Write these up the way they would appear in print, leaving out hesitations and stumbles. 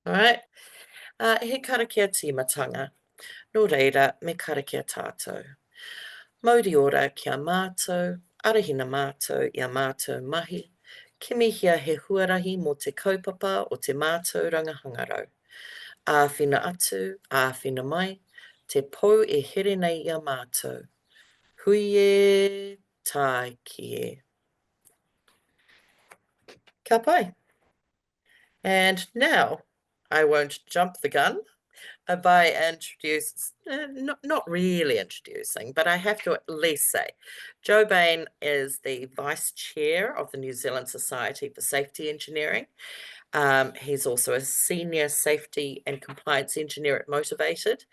Alright. He karakia tīmatanga. Nō reira, me karakia tātou. Mauri ora kia mātou, arahina mātou ia mātou mahi. Kimihia he huarahi mō te kaupapa o te mātou rangahangarau. Āwhina atu, āwhina mai, te pou e here nei ia mātou. Hui e, tai ki e. Ka pai. And now, I won't jump the gun by not really introducing, but I have to at least say, Joe Bain is the Vice Chair of the New Zealand Society for Safety Engineering. He's also a Senior Safety and Compliance Engineer at Motovated.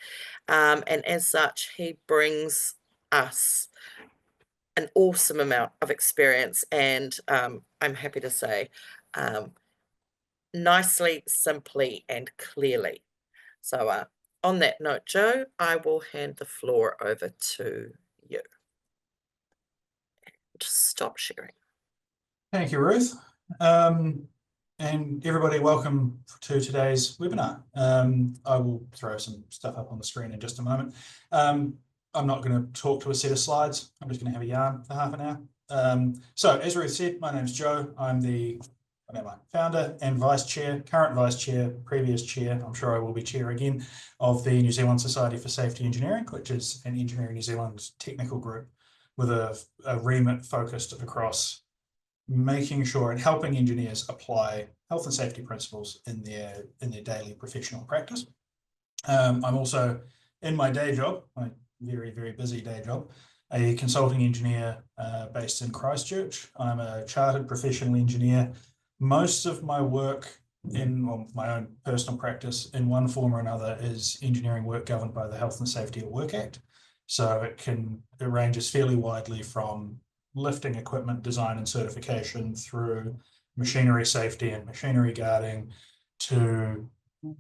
And as such, he brings us an awesome amount of experience and I'm happy to say nicely, simply, and clearly. So on that note, Joe, I will hand the floor over to you. Just stop sharing. Thank you, Ruth. And everybody, welcome to today's webinar. I will throw some stuff up on the screen in just a moment. I'm not going to talk to a set of slides. I'm just going to have a yarn for half an hour. So as Ruth said, my name's Joe. I'm the founder and vice chair, current vice chair, previous chair, I'm sure I will be chair again, of the New Zealand Society for Safety Engineering, which is an Engineering New Zealand technical group with a remit focused across making sure and helping engineers apply health and safety principles in their daily professional practice. I'm also, in my day job, my very, very busy day job, a consulting engineer based in Christchurch. I'm a chartered professional engineer. Most of my work in my own personal practice in one form or another is engineering work governed by the Health and Safety at Work Act. So it ranges fairly widely from lifting equipment design and certification through machinery safety and machinery guarding to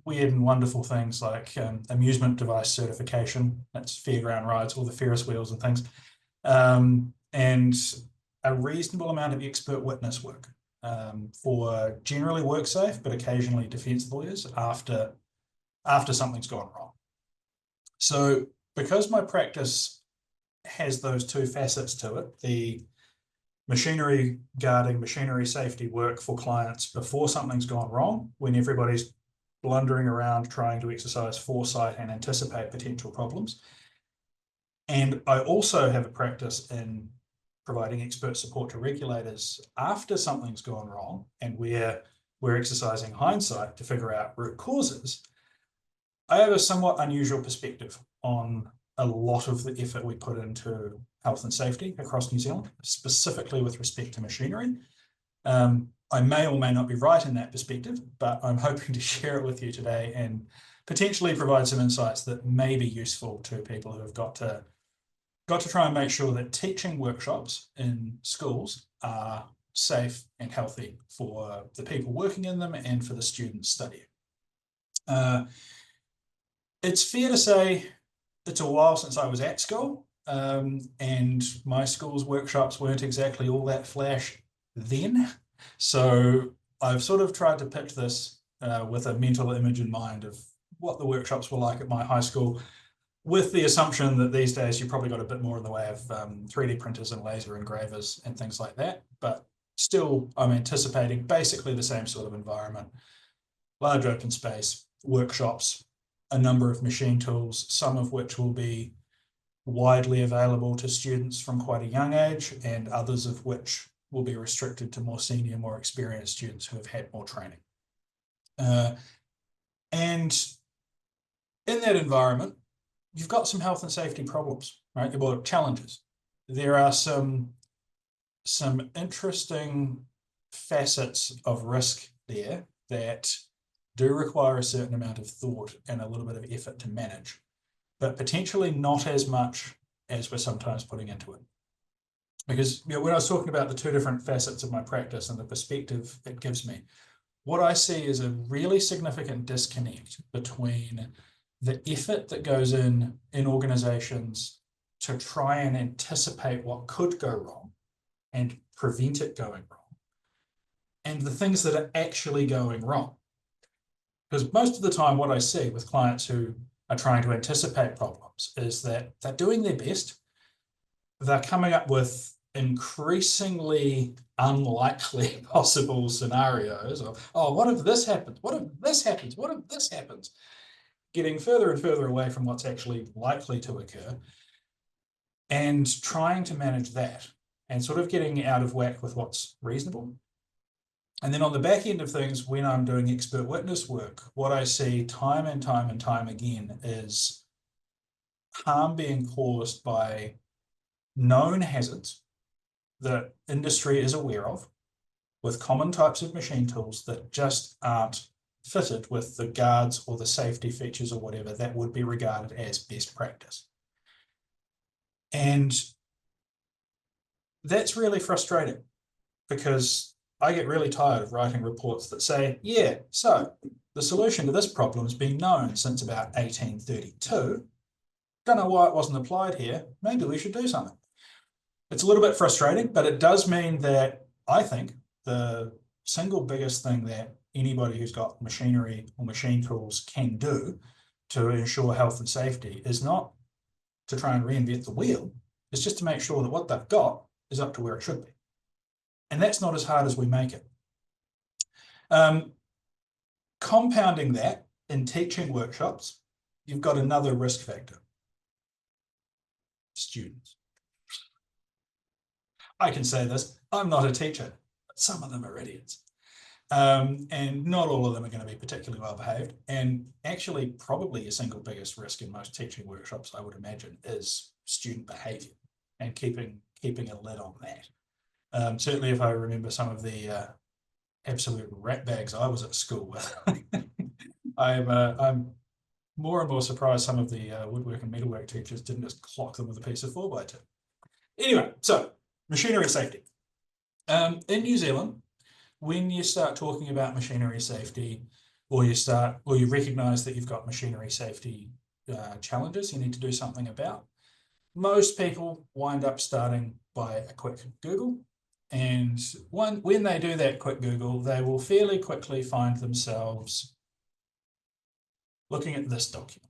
weird and wonderful things like amusement device certification. That's fairground rides, all the Ferris wheels and things. And a reasonable amount of expert witness work for generally WorkSafe, but occasionally defence lawyers after something's gone wrong. So because my practice has those two facets to it, the machinery guarding, machinery safety work for clients before something's gone wrong, when everybody's blundering around trying to exercise foresight and anticipate potential problems. And I also have a practice in providing expert support to regulators after something's gone wrong and where we're exercising hindsight to figure out root causes. I have a somewhat unusual perspective on a lot of the effort we put into health and safety across New Zealand, specifically with respect to machinery. I may or may not be right in that perspective, but I'm hoping to share it with you today and potentially provide some insights that may be useful to people who have got to try and make sure that teaching workshops in schools are safe and healthy for the people working in them and for the students studying. It's fair to say it's a while since I was at school, and my school's workshops weren't exactly all that flash then. So I've sort of tried to pitch this with a mental image in mind of what the workshops were like at my high school, with the assumption that these days you've probably got a bit more in the way of 3D printers and laser engravers and things like that. But still, I'm anticipating basically the same sort of environment. Large open space, workshops, a number of machine tools, some of which will be widely available to students from quite a young age, and others of which will be restricted to more senior, more experienced students who have had more training. And in that environment, you've got some health and safety problems, right? Well, challenges. There are some interesting facets of risk there that do require a certain amount of thought and a little bit of effort to manage, but potentially not as much as we're sometimes putting into it. Because when I was talking about the two different facets of my practice and the perspective it gives me, what I see is a really significant disconnect between the effort that goes in organizations to try and anticipate what could go wrong and prevent it going wrong, and the things that are actually going wrong. Because most of the time what I see with clients who are trying to anticipate problems is that they're doing their best. They're coming up with increasingly unlikely possible scenarios of, oh, what if this happens? What if this happens? What if this happens? Getting further and further away from what's actually likely to occur and trying to manage that and sort of getting out of whack with what's reasonable. And then on the back end of things, when I'm doing expert witness work, what I see time and time and time again is harm being caused by known hazards that industry is aware of with common types of machine tools that just aren't fitted with the guards or the safety features or whatever that would be regarded as best practice. And that's really frustrating because I get really tired of writing reports that say, yeah, so the solution to this problem has been known since about 1832. Don't know why it wasn't applied here. Maybe we should do something. It's a little bit frustrating, but it does mean that I think the single biggest thing that anybody who's got machinery or machine tools can do to ensure health and safety is not to try and reinvent the wheel. It's just to make sure that what they've got is up to where it should be. And that's not as hard as we make it. Compounding that in teaching workshops, you've got another risk factor. Students. I can say this, I'm not a teacher, but some of them are idiots. And not all of them are going to be particularly well behaved. And actually, probably a single biggest risk in most teaching workshops, I would imagine, is student behavior and keeping a lid on that. Certainly, if I remember some of the absolute rat bags I was at school with, I'm more and more surprised some of the woodwork and metalwork teachers didn't just clock them with a piece of 4x2. Anyway, so machinery safety. In New Zealand, when you start talking about machinery safety, or you recognise that you've got machinery safety challenges you need to do something about, most people wind up starting by a quick Google. And when they do that quick Google, they will fairly quickly find themselves looking at this document,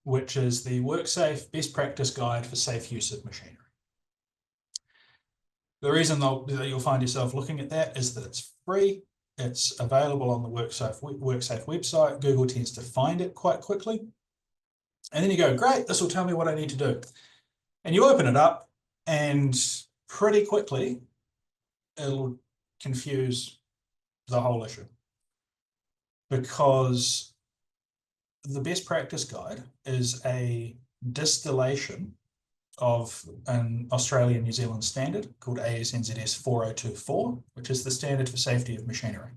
which is the WorkSafe Best Practice Guide for Safe Use of Machinery. The reason that you'll find yourself looking at that is that it's free. It's available on the WorkSafe website. Google tends to find it quite quickly. And then you go, great, this will tell me what I need to do. And you open it up and pretty quickly, it'll confuse the whole issue. Because the best practice guide is a distillation of an Australian New Zealand standard called ASNZS 4024, which is the standard for safety of machinery.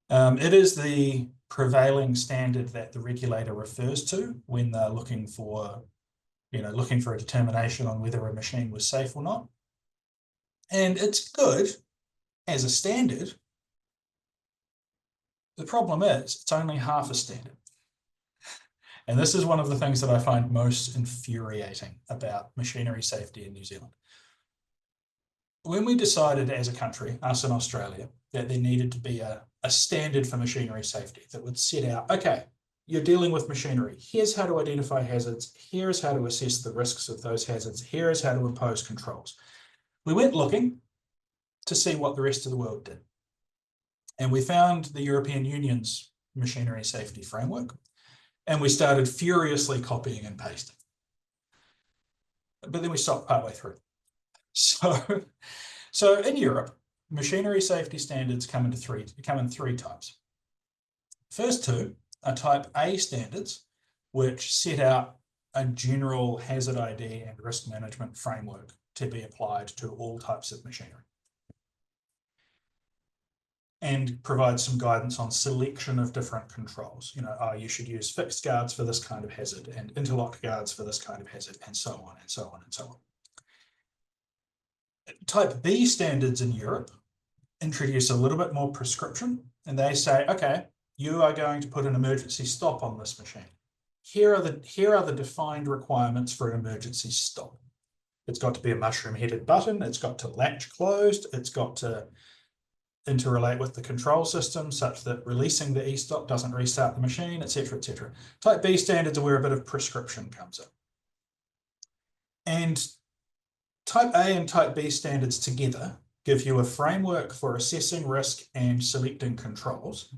It is the prevailing standard that the regulator refers to when they're looking for a determination on whether a machine was safe or not. And it's good as a standard. The problem is it's only half a standard. And this is one of the things that I find most infuriating about machinery safety in New Zealand. When we decided as a country, us in Australia, that there needed to be a standard for machinery safety that would set out, okay, you're dealing with machinery. Here's how to identify hazards. Here's how to assess the risks of those hazards. Here is how to impose controls. We went looking to see what the rest of the world did. And we found the European Union's machinery safety framework. And we started furiously copying and pasting. But then we stopped partway through. So in Europe, machinery safety standards come in three types. First two are type A standards, which set out a general hazard ID and risk management framework to be applied to all types of machinery, and provide some guidance on selection of different controls. You should use fixed guards for this kind of hazard and interlocked guards for this kind of hazard, and so on and so on and so on. Type B standards in Europe introduce a little bit more prescription, and they say, okay, you are going to put an emergency stop on this machine. Here are the defined requirements for an emergency stop. It's got to be a mushroom-headed button. It's got to latch closed. It's got to interrelate with the control system such that releasing the e-stop doesn't restart the machine, etc., etc. Type B standards are where a bit of prescription comes in. And Type A and Type B standards together give you a framework for assessing risk and selecting controls,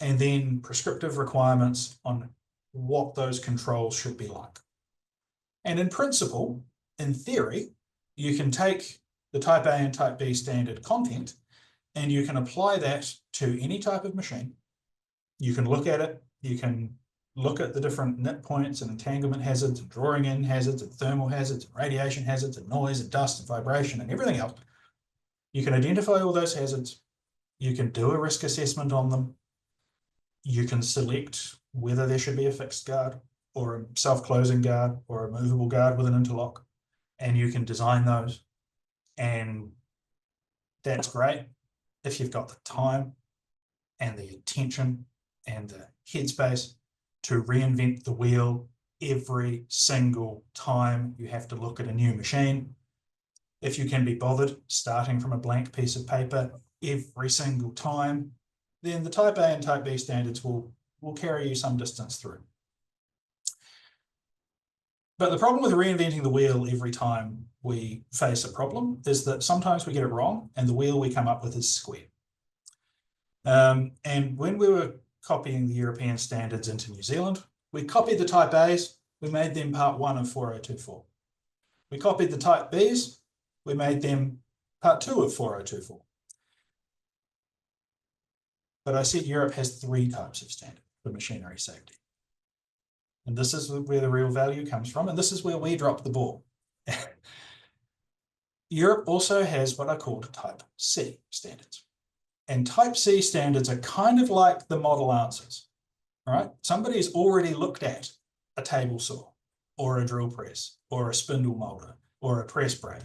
and then prescriptive requirements on what those controls should be like. And in principle, in theory, you can take the Type A and Type B standard content and you can apply that to any type of machine. You can look at it, you can look at the different nip points and entanglement hazards and drawing in hazards and thermal hazards and radiation hazards and noise and dust and vibration and everything else. You can identify all those hazards. You can do a risk assessment on them. You can select whether there should be a fixed guard or a self-closing guard or a movable guard with an interlock, and you can design those. And that's great if you've got the time and the attention and the headspace to reinvent the wheel every single time you have to look at a new machine. If you can be bothered starting from a blank piece of paper every single time, then the Type A and Type B standards will carry you some distance through. But the problem with reinventing the wheel every time we face a problem is that sometimes we get it wrong and the wheel we come up with is square. And when we were copying the European standards into New Zealand, we copied the Type A's, we made them part 1 of 4024. We copied the Type B's, we made them part 2 of 4024. But I said Europe has 3 types of standard for machinery safety. And this is where the real value comes from, and this is where we drop the ball. Europe also has what are called Type C standards. And Type C standards are kind of like the model answers, right? Somebody's already looked at a table saw or a drill press or a spindle molder or a press brake,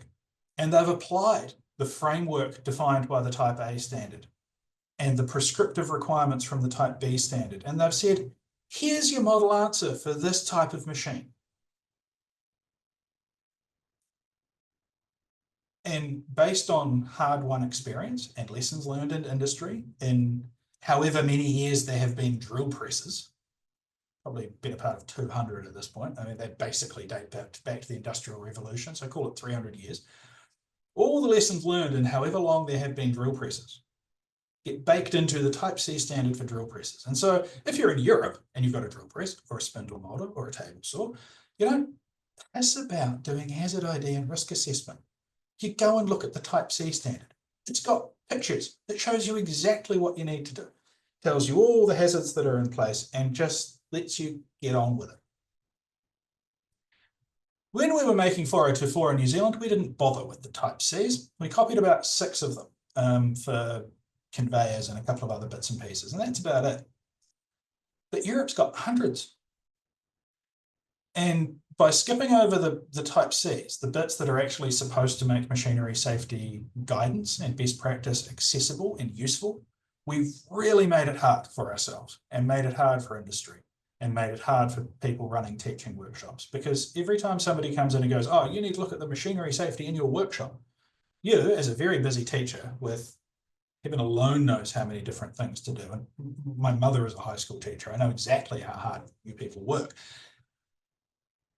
and they've applied the framework defined by the Type A standard and the prescriptive requirements from the Type B standard. And they've said, here's your model answer for this type of machine. And based on hard-won experience and lessons learned in industry, in however many years there have been drill presses, probably been a part of 200 at this point. I mean, they basically date back to the Industrial Revolution, so call it 300 years. All the lessons learned in however long there have been drill presses get baked into the Type C standard for drill presses. And so if you're in Europe and you've got a drill press or a spindle molder or a table saw, you don't pass about doing hazard ID and risk assessment. You go and look at the Type C standard. It's got pictures. It shows you exactly what you need to do. Tells you all the hazards that are in place and just lets you get on with it. When we were making 4024 in New Zealand, we didn't bother with the Type Cs. We copied about 6 of them for conveyors and a couple of other bits and pieces, and that's about it. But Europe's got hundreds. And by skipping over the Type Cs, the bits that are actually supposed to make machinery safety guidance and best practice accessible and useful, we've really made it hard for ourselves and made it hard for industry and made it hard for people running teaching workshops. Because every time somebody comes in and goes, oh, you need to look at the machinery safety in your workshop, you, as a very busy teacher with heaven alone knows how many different things to do. And my mother is a high school teacher. I know exactly how hard you people work.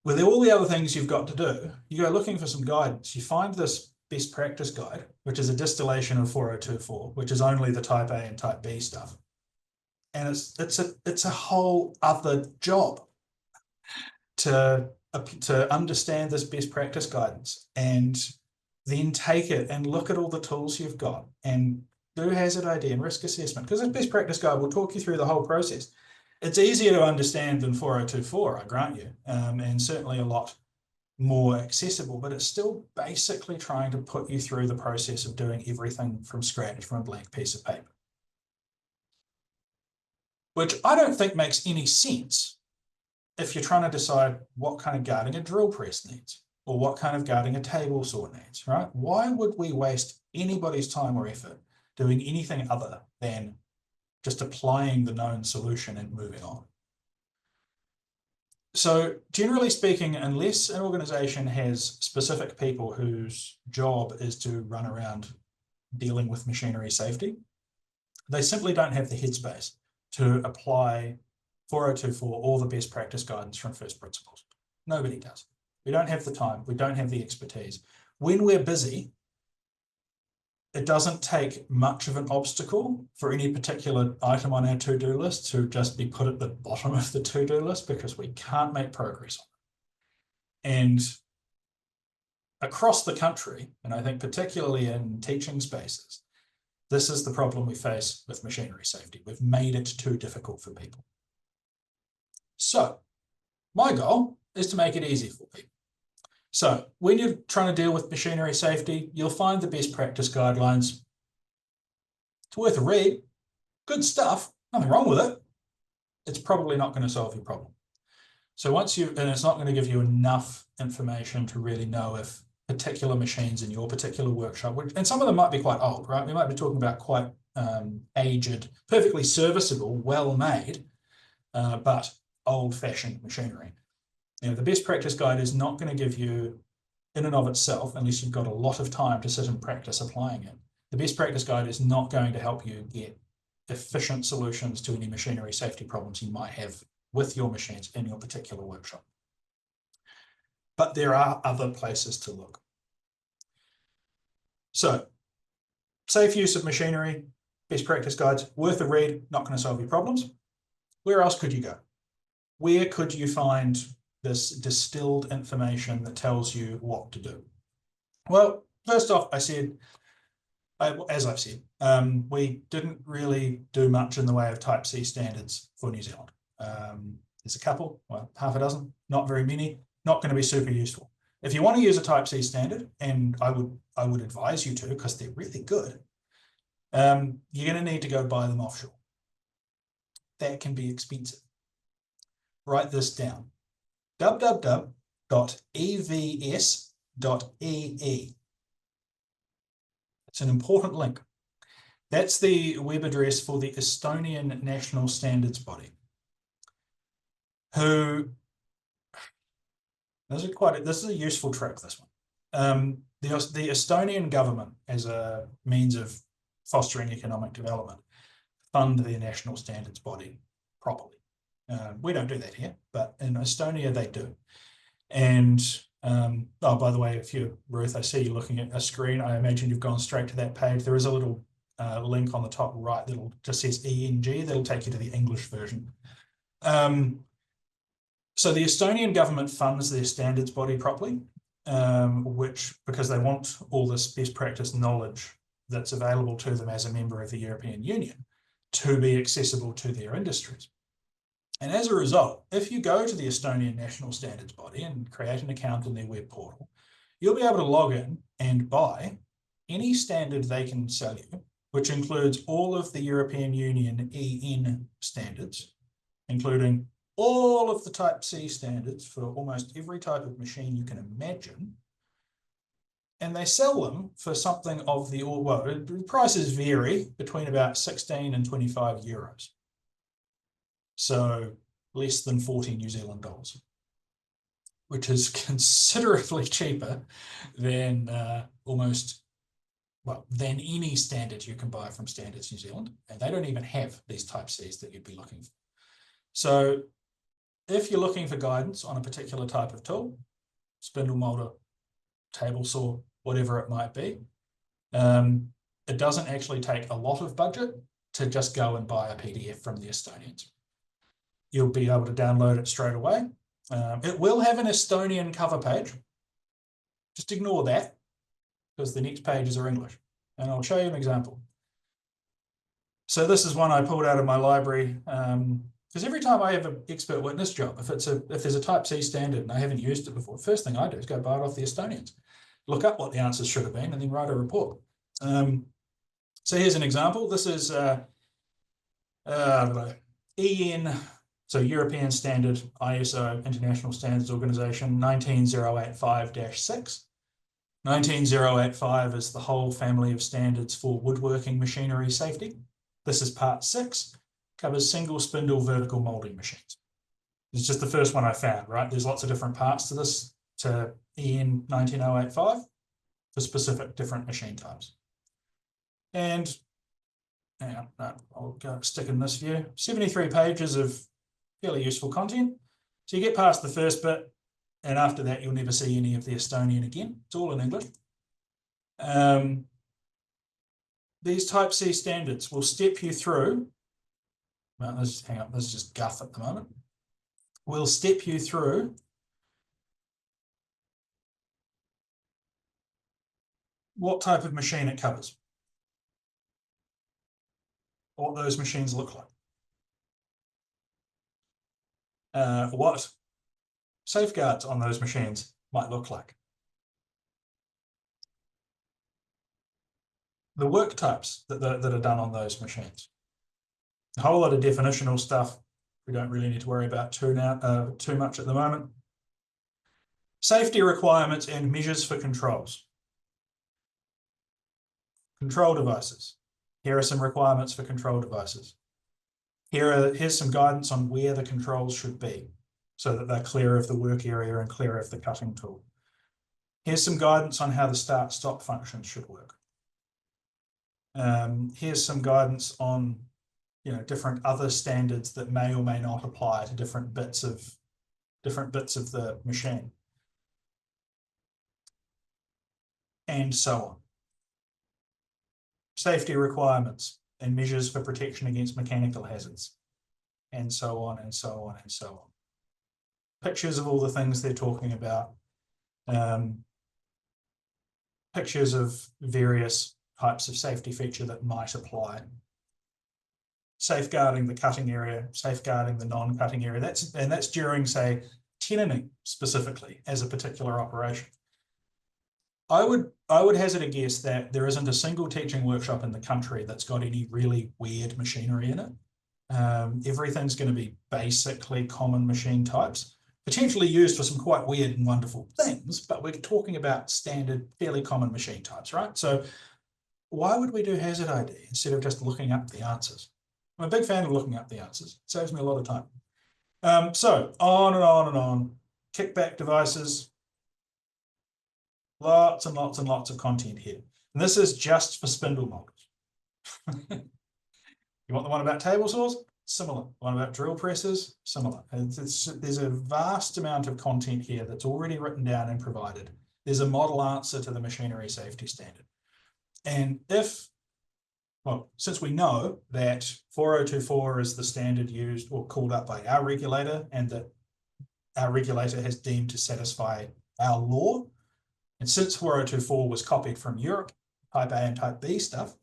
With all the other things you've got to do, you go looking for some guidance. You find this best practice guide, which is a distillation of 4024, which is only the Type A and Type B stuff. And it's a whole other job to understand this best practice guidance and then take it and look at all the tools you've got and do hazard ID and risk assessment, because this best practice guide will talk you through the whole process. It's easier to understand than 4024, I grant you, and certainly a lot more accessible, but it's still basically trying to put you through the process of doing everything from scratch from a blank piece of paper, which I don't think makes any sense if you're trying to decide what kind of guarding a drill press needs or what kind of guarding a table saw needs, right? Why would we waste anybody's time or effort doing anything other than just applying the known solution and moving on? So generally speaking, unless an organization has specific people whose job is to run around dealing with machinery safety, They simply don't have the headspace to apply 4024 or the best practice guidance from first principles. Nobody does. We don't have the time. We don't have the expertise. When we're busy, it doesn't take much of an obstacle for any particular item on our to-do list to just be put at the bottom of the to-do list because we can't make progress on it. And across the country, and I think particularly in teaching spaces, this is the problem we face with machinery safety. We've made it too difficult for people. So my goal is to make it easy for people. So when you're trying to deal with machinery safety, you'll find the best practice guidelines. It's worth a read. Good stuff. Nothing wrong with it. It's probably not going to solve your problem. So and it's not going to give you enough information to really know if particular machines in your particular workshop, and some of them might be quite old, right? We might be talking about quite aged, perfectly serviceable, well-made, but old-fashioned machinery. The best practice guide is not going to give you, in and of itself, unless you've got a lot of time to sit and practice applying it, the best practice guide is not going to help you get efficient solutions to any machinery safety problems you might have with your machines in your particular workshop. But there are other places to look. So, safe use of machinery, best practice guides, worth a read, not going to solve your problems. Where else could you go? Where could you find this distilled information that tells you what to do? Well, first off, as I've said, we didn't really do much in the way of Type C standards for New Zealand. There's a couple, well, half a dozen, not very many, not going to be super useful. If you want to use a Type C standard, and I would advise you to because they're really good, you're going to need to go buy them offshore. That can be expensive. Write this down. www.evs.ee. It's an important link. That's the web address for the Estonian National Standards Body, who, this is a useful trick, this one. The Estonian government, as a means of fostering economic development, fund their national standards body properly. We don't do that here, but in Estonia they do. And oh, by the way, if you're Ruth, I see you looking at a screen. I imagine you've gone straight to that page. There is a little link on the top right that'll just says ENG. That'll take you to the English version. So the Estonian government funds their standards body properly, because they want all this best practice knowledge that's available to them as a member of the European Union to be accessible to their industries. And as a result, if you go to the Estonian National Standards Body and create an account in their web portal, you'll be able to log in and buy any standard they can sell you, which includes all of the European Union EN standards, including all of the Type C standards for almost every type of machine you can imagine. And they sell them for something of the, well, the prices vary between about 16 and 25 euros. So less than 40 New Zealand dollars, which is considerably cheaper than than any standard you can buy from Standards New Zealand. And they don't even have these Type Cs that you'd be looking for. So if you're looking for guidance on a particular type of tool, spindle molder, table saw, whatever it might be, it doesn't actually take a lot of budget to just go and buy a PDF from the Estonians. You'll be able to download it straight away. It will have an Estonian cover page. Just ignore that because the next pages are English. And I'll show you an example. So this is one I pulled out of my library because every time I have an expert witness job, if there's a Type C standard and I haven't used it before, first thing I do is go buy it off the Estonians, look up what the answers should have been, and then write a report. So here's an example. This is EN, so European Standard, ISO, International Standards Organization, 19085-6. 19085 is the whole family of standards for woodworking machinery safety. This is part 6, covers single spindle vertical molding machines. It's just the first one I found, right? There's lots of different parts to this, to EN 19085 for specific different machine types. And hang on, no, I'll go stick in this view. 73 pages of fairly useful content. So you get past the first bit, and after that, you'll never see any of the Estonian again. It's all in English. These Type C standards will step you through. Well, hang on, this is just guff at the moment. We'll step you through what type of machine it covers, what those machines look like, what safeguards on those machines might look like, the work types that are done on those machines. A whole lot of definitional stuff we don't really need to worry about too much at the moment. Safety requirements and measures for controls. Control devices. Here are some requirements for control devices. Here's some guidance on where the controls should be so that they're clear of the work area and clear of the cutting tool. Here's some guidance on how the start-stop functions should work. Here's some guidance on different other standards that may or may not apply to different bits of the machine, and so on. Safety requirements and measures for protection against mechanical hazards, and so on and so on and so on. Pictures of all the things they're talking about. Pictures of various types of safety feature that might apply. Safeguarding the cutting area, safeguarding the non-cutting area. That's during, say, tenoning specifically as a particular operation. I would hazard a guess that there isn't a single teaching workshop in the country that's got any really weird machinery in it. Everything's going to be basically common machine types, potentially used for some quite weird and wonderful things, but we're talking about standard, fairly common machine types, right? So why would we do hazard ID instead of just looking up the answers? I'm a big fan of looking up the answers. It saves me a lot of time. So on and on and on. Kickback devices. Lots and lots and lots of content here. And this is just for spindle molders. You want the one about table saws? Similar. One about drill presses? Similar. There's a vast amount of content here that's already written down and provided. There's a model answer to the machinery safety standard. And since we know that 4024 is the standard used or called up by our regulator, and that our regulator has deemed to satisfy our law, and since 4024 was copied from Europe, type A and type B stuff,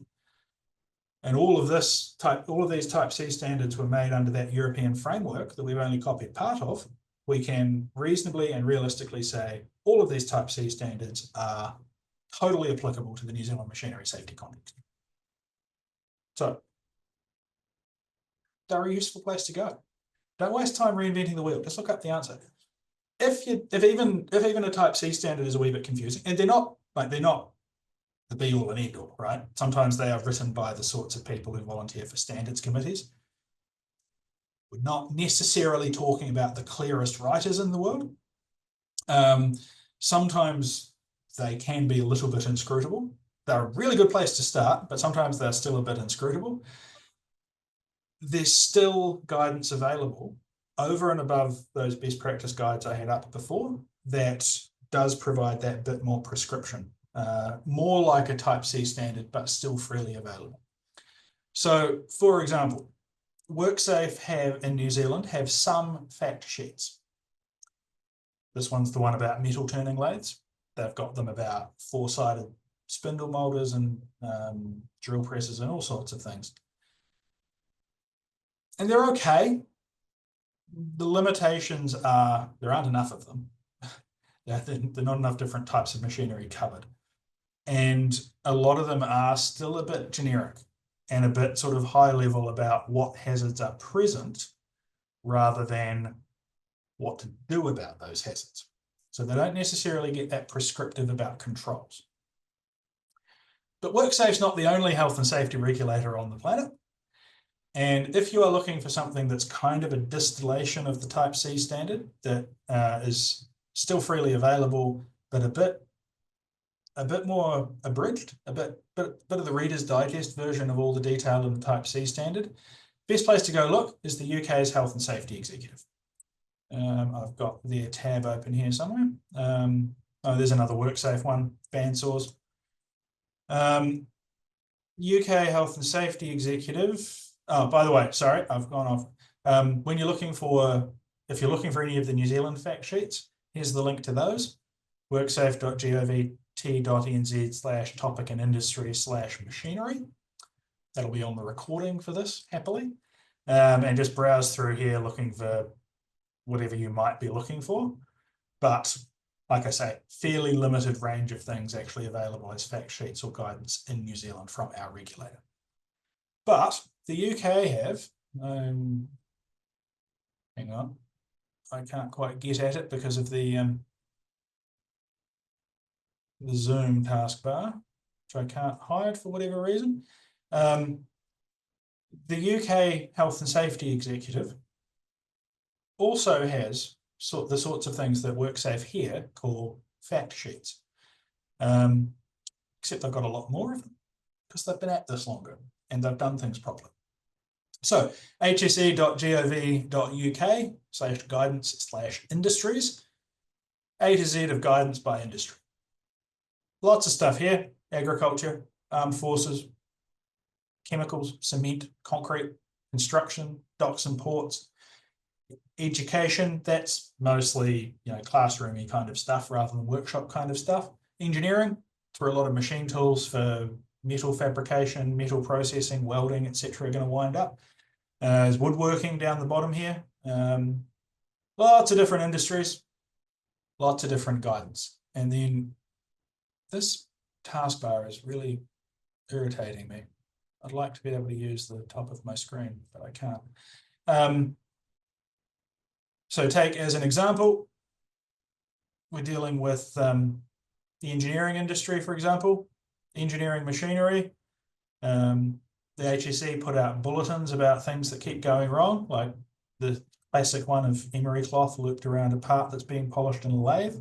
and all of these type C standards were made under that European framework that we've only copied part of, we can reasonably and realistically say all of these type C standards are totally applicable to the New Zealand machinery safety context. So they're a useful place to go. Don't waste time reinventing the wheel. Just look up the answer. If even a type C standard is a wee bit confusing, and they're not the be all and end all, right? Sometimes they are written by the sorts of people who volunteer for standards committees. We're not necessarily talking about the clearest writers in the world. Sometimes they can be a little bit inscrutable. They're a really good place to start, but sometimes they're still a bit inscrutable. There's still guidance available over and above those best practice guides I had up before that does provide that bit more prescription, more like a type C standard, but still freely available. So, for example, WorkSafe in New Zealand have some fact sheets. This one's the one about metal turning lathes. They've got them about four-sided spindle molders and drill presses and all sorts of things. And they're okay. The limitations are there aren't enough of them. There are not enough different types of machinery covered. And a lot of them are still a bit generic and a bit sort of high level about what hazards are present rather than what to do about those hazards. So they don't necessarily get that prescriptive about controls. But WorkSafe's not the only health and safety regulator on the planet. And if you are looking for something that's kind of a distillation of the Type C standard that is still freely available, but a bit a bit more abridged, a bit of the Reader's Digest version of all the detail in the Type C standard. Best place to go look is the UK's Health and Safety Executive. I've got their tab open here somewhere. Oh, there's another WorkSafe one, bandsaws. UK Health and Safety Executive. Oh, by the way, sorry, I've gone off. When you're looking for, if you're looking for any of the New Zealand fact sheets, here's the link to those. worksafe.govt.nz/topic and industry/machinery. That'll be on the recording for this, happily. And just browse through here looking for whatever you might be looking for. But like I say, fairly limited range of things actually available as fact sheets or guidance in New Zealand from our regulator. But the UK have, hang on, I can't quite get at it because of the Zoom taskbar, which I can't hide for whatever reason. The UK Health and Safety Executive also has the sorts of things that WorkSafe here call fact sheets, except they've got a lot more of them because they've been at this longer and they've done things properly. So hse.gov.uk/guidance/industries, A to Z of guidance by industry. Lots of stuff here: agriculture, armed forces, chemicals, cement, concrete, construction, docks and ports. Education, that's mostly, you know, classroomy kind of stuff rather than workshop kind of stuff. Engineering, for a lot of machine tools for metal fabrication, metal processing, welding, etc. are going to wind up. There's woodworking down the bottom here. Lots of different industries, lots of different guidance. And then this taskbar is really irritating me. I'd like to be able to use the top of my screen, but I can't. So take as an example, we're dealing with the engineering industry, for example, engineering machinery. The HSE put out bulletins about things that keep going wrong, like the classic one of emery cloth looped around a part that's being polished in a lathe.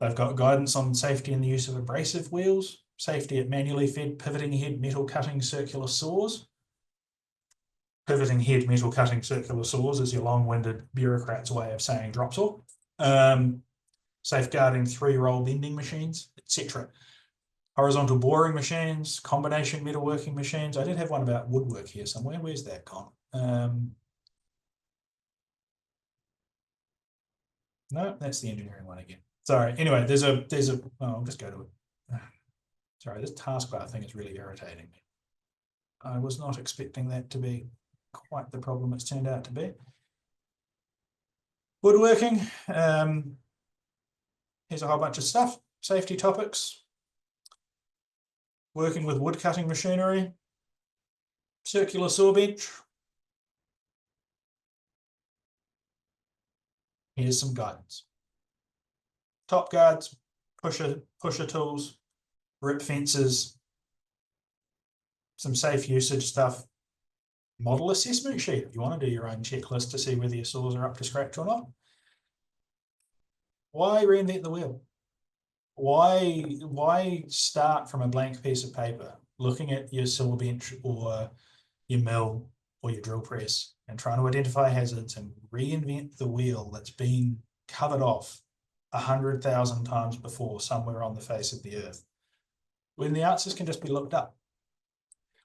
They've got guidance on safety in the use of abrasive wheels, safety at manually fed pivoting head metal cutting circular saws. Pivoting head metal cutting circular saws is your long-winded bureaucrat's way of saying drop saw. Safeguarding 3-roll bending machines, etc. Horizontal boring machines, combination metalworking machines. I did have one about woodwork here somewhere. Where's that gone? No, that's the engineering one again. Sorry. Anyway, there's a. Oh, I'll just go to it. Sorry, this taskbar thing is really irritating me. I was not expecting that to be quite the problem it's turned out to be. Woodworking. Here's a whole bunch of stuff. Safety topics. Working with wood cutting machinery. Circular saw bench. Here's some guidance. Top guards, pusher tools, rip fences, some safe usage stuff. Model assessment sheet, if you want to do your own checklist to see whether your saws are up to scratch or not. Why reinvent the wheel? Why start from a blank piece of paper, looking at your saw bench or your mill or your drill press and trying to identify hazards and reinvent the wheel that's been covered off 100,000 times before somewhere on the face of the earth, when the answers can just be looked up?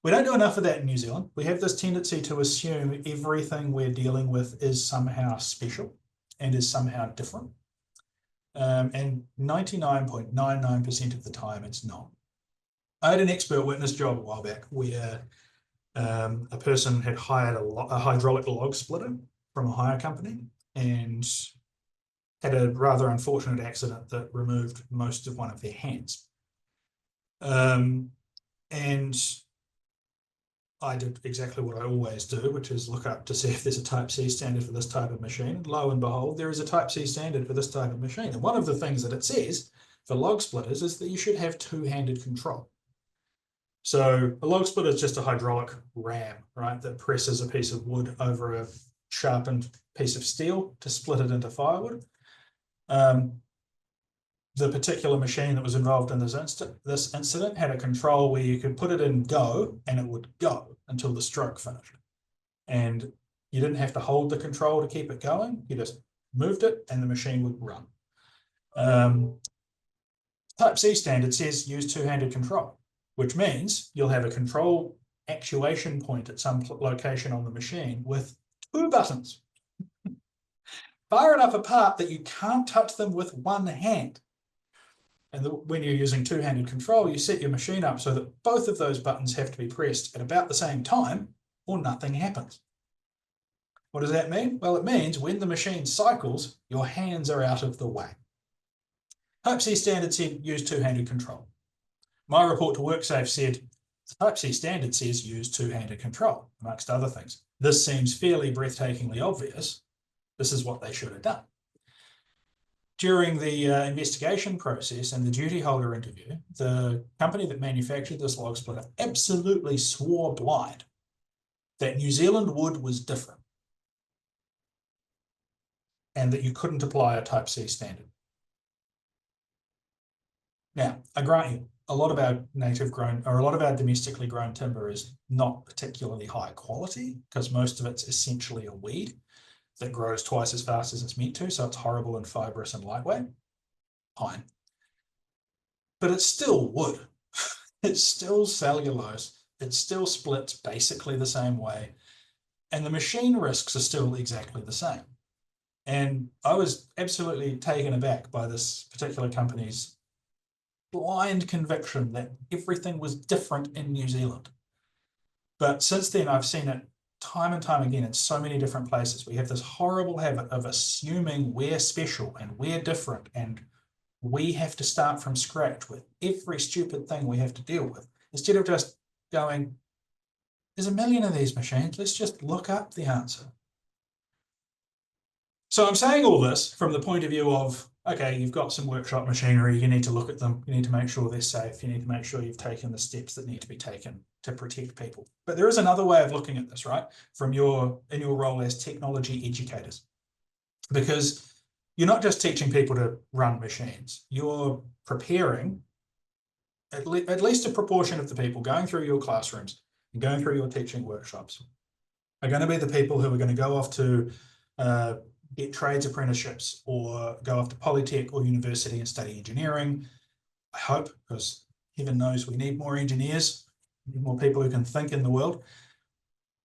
We don't do enough of that in New Zealand. We have this tendency to assume everything we're dealing with is somehow special and is somehow different. And 99.99% of the time it's not. I had an expert witness job a while back where a person had hired a hydraulic log splitter from a hire company and had a rather unfortunate accident that removed most of one of their hands. And I did exactly what I always do, which is look up to see if there's a Type C standard for this type of machine. And lo and behold, there is a Type C standard for this type of machine. And one of the things that it says for log splitters is that you should have two-handed control. So a log splitter is just a hydraulic ram, right, that presses a piece of wood over a sharpened piece of steel to split it into firewood. the particular machine that was involved in this incident had a control where you could put it in go and it would go until the stroke finished. And you didn't have to hold the control to keep it going. You just moved it and the machine would run. Type C standard says use two-handed control, which means you'll have a control actuation point at some location on the machine with two buttons far enough apart that you can't touch them with one hand. And when you're using two-handed control, you set your machine up so that both of those buttons have to be pressed at about the same time or nothing happens. What does that mean? Well, it means when the machine cycles, your hands are out of the way. Type C standard said use two-handed control. My report to WorkSafe said the Type C standard says use two-handed control, amongst other things. This seems fairly breathtakingly obvious. This is what they should have done. During the investigation process and the duty holder interview, the company that manufactured this log splitter absolutely swore blind that New Zealand wood was different and that you couldn't apply a Type C standard. Now, I grant you, a lot of our native grown or a lot of our domestically grown timber is not particularly high quality because most of it's essentially a weed that grows twice as fast as it's meant to, so it's horrible and fibrous and lightweight. Fine. But it's still wood. It's still cellulose. It still splits basically the same way. And the machine risks are still exactly the same. And I was absolutely taken aback by this particular company's blind conviction that everything was different in New Zealand. But since then, I've seen it time and time again in so many different places. We have this horrible habit of assuming we're special and we're different and we have to start from scratch with every stupid thing we have to deal with, instead of just going, there's a million of these machines, let's just look up the answer. So I'm saying all this from the point of view of, okay, you've got some workshop machinery, you need to look at them, you need to make sure they're safe, you need to make sure you've taken the steps that need to be taken to protect people. But there is another way of looking at this, right? In your role as technology educators, because you're not just teaching people to run machines, you're preparing at least a proportion of the people going through your classrooms and going through your teaching workshops are going to be the people who are going to go off to get trades apprenticeships or go off to Polytech or university and study engineering. I hope, because heaven knows we need more engineers, more people who can think in the world.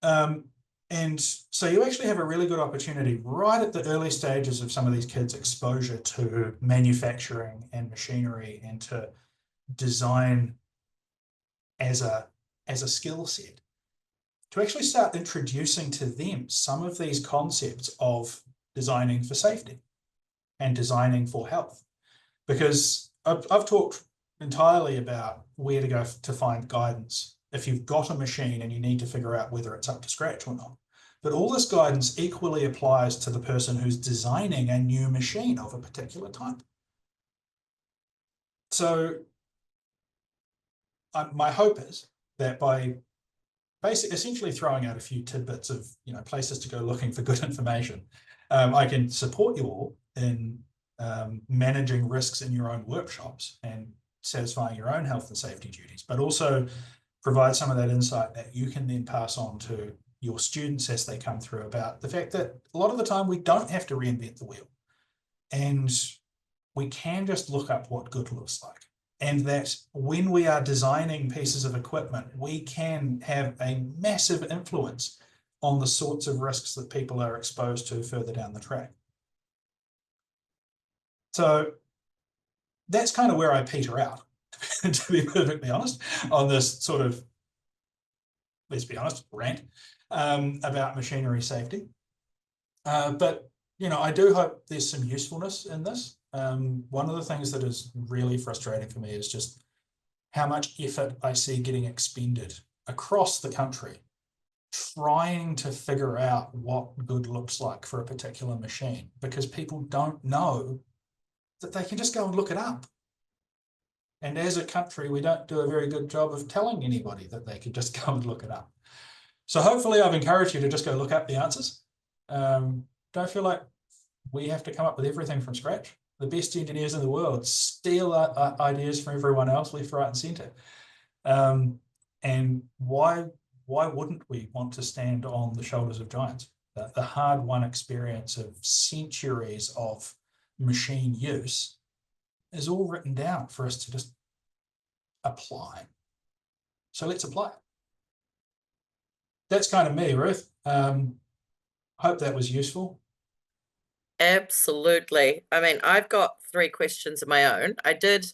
And so you actually have a really good opportunity right at the early stages of some of these kids' exposure to manufacturing and machinery and to design as a skill set, to actually start introducing to them some of these concepts of designing for safety and designing for health. Because I've talked entirely about where to go to find guidance if you've got a machine and you need to figure out whether it's up to scratch or not. But all this guidance equally applies to the person who's designing a new machine of a particular type. So my hope is that by essentially throwing out a few tidbits of places to go looking for good information, I can support you all in managing risks in your own workshops and satisfying your own health and safety duties, but also provide some of that insight that you can then pass on to your students as they come through about the fact that a lot of the time we don't have to reinvent the wheel and we can just look up what good looks like. And that when we are designing pieces of equipment, we can have a massive influence on the sorts of risks that people are exposed to further down the track. So that's kind of where I peter out, to be perfectly honest, on this sort of, let's be honest, rant about machinery safety. But, I do hope there's some usefulness in this. One of the things that is really frustrating for me is just how much effort I see getting expended across the country trying to figure out what good looks like for a particular machine, because people don't know that they can just go and look it up. And as a country, we don't do a very good job of telling anybody that they can just go and look it up. So hopefully I've encouraged you to just go look up the answers. Don't feel like we have to come up with everything from scratch. the best engineers in the world steal ideas from everyone else, left, right, and centre. And why wouldn't we want to stand on the shoulders of giants? The hard-won experience of centuries of machine use is all written down for us to just apply. So let's apply. That's kind of me, Ruth. Hope that was useful. Absolutely. I mean, I've got three questions of my own. I did,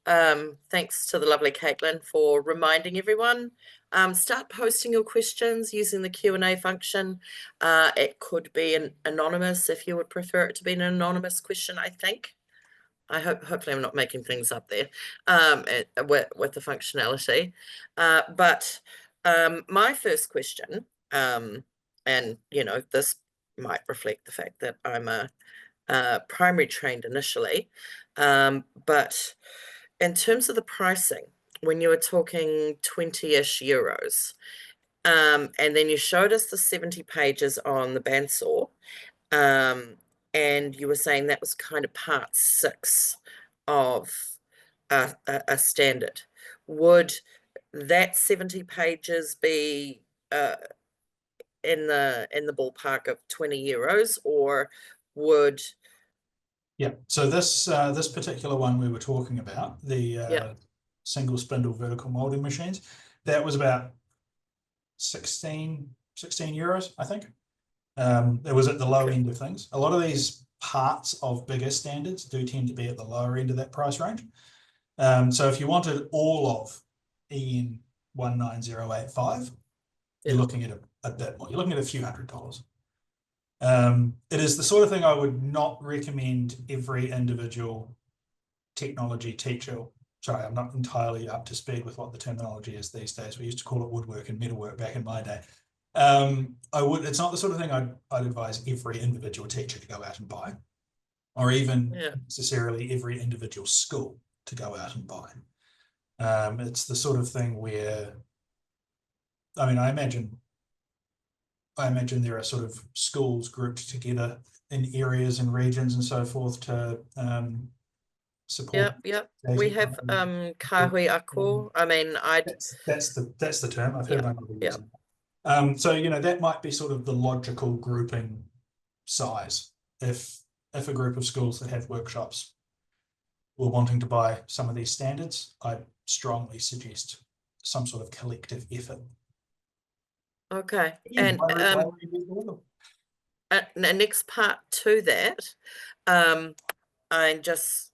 thanks to the lovely Caitlin for reminding everyone, start posting your questions using the Q&A function. It could be an anonymous if you would prefer it to be an anonymous question, I think. Hopefully I'm not making things up there with the functionality. But my first question, and this might reflect the fact that I'm a primary trained initially, but in terms of the pricing, when you were talking 20-ish euros, and then you showed us the 70 pages on the bandsaw, um, and you were saying that was kind of part 6 of a standard. Would that 70 pages be in the ballpark of 20 euros, or would Yeah. So this particular one we were talking about, the yeah, single spindle vertical molding machines, that was about 16 euros, I think. It was at the low okay, end of things. A lot of these parts of bigger standards do tend to be at the lower end of that price range. So if you wanted all of EN 19085, you're yeah, looking at a bit more. You're looking at a few $100s. It is the sort of thing I would not recommend every individual technology teacher. Sorry, I'm not entirely up to speed with what the terminology is these days. We used to call it woodwork and metalwork back in my day. It's not the sort of thing I'd advise every individual teacher to go out and buy, or even yeah, necessarily every individual school to go out and buy. It's the sort of thing where, I mean, I imagine there are sort of schools grouped together in areas and regions and so forth to support. yep, yep. We have kahui ako. I mean, That's the term. I've heard yeah, my mother yeah, use it. So that might be sort of the logical grouping size if a group of schools that have workshops were wanting to buy some of these standards. I'd strongly suggest some sort of collective effort. okay. Again, And why would you do them? the next part to that, and just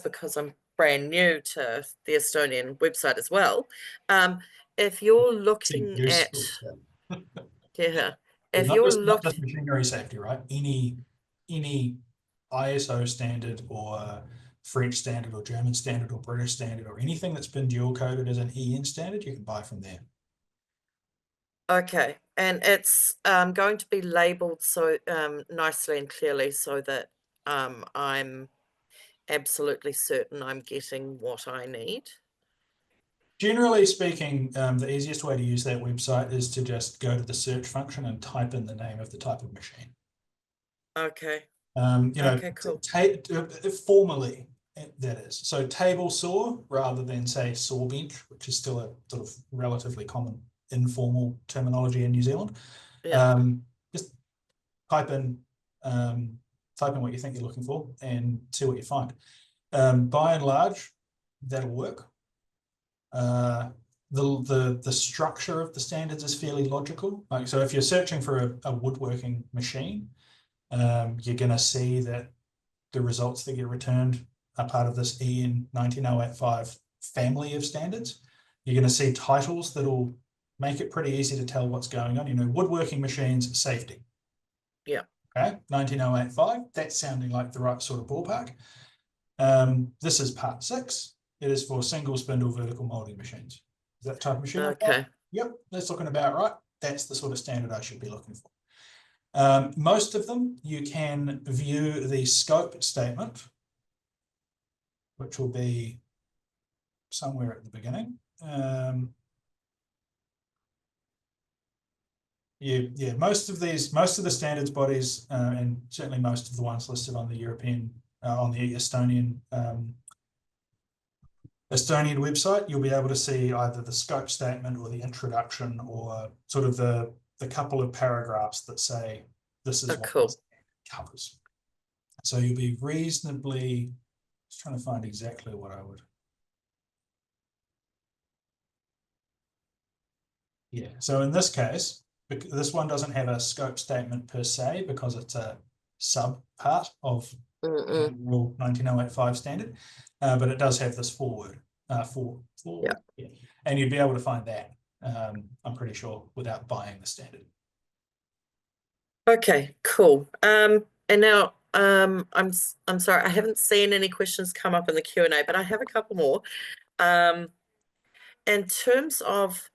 because I'm brand new to the Estonian website as well, um, if you're Being looking at, useful. yeah, Yeah, if not you're just looking, machinery safety, right? Any ISO standard or French standard or German standard or British standard or anything that's been dual coded as an EN standard, you can buy from there. okay, and it's going to be labeled so nicely and clearly so that I'm absolutely certain I'm getting what I need. Generally speaking, the easiest way to use that website is to just go to the search function and type in the name of the type of machine. Okay. You know, Okay, cool. formally, that is. So table saw rather than say saw bench, which is still a sort of relatively common informal terminology in New Zealand. Yeah. Just type in what you think you're looking for and see what you find. By and large, that'll work. The structure of the standards is fairly logical. Like, so if you're searching for a woodworking machine, you're going to see that the results that get returned are part of this EN 19085 family of standards. You're going to see titles that'll make it pretty easy to tell what's going on. Woodworking machines, safety. Yeah. Okay, 19085, that's sounding like the right sort of ballpark. This is part 6. It is for single spindle vertical molding machines. Is that the type of machine I've got? Okay. Yep, that's looking about right. That's the sort of standard I should be looking for. Most of them, you can view the scope statement, which will be somewhere at the beginning. Most of the standards bodies, and certainly most of the ones listed on the European on the Estonian website, you'll be able to see either the scope statement or the introduction or sort of the couple of paragraphs that say this Oh, is what cool. this covers. So you'll be reasonably, just trying to find exactly what I would. Yeah, so in this case, this one doesn't have a scope statement per se because it's a sub part of Rule 19085 standard, but it does have this forward, Yeah. yeah. And you'd be able to find that, I'm pretty sure, without buying the standard. Okay, cool. And now I'm sorry, I haven't seen any questions come up in the Q&A, but I have a couple more. In terms of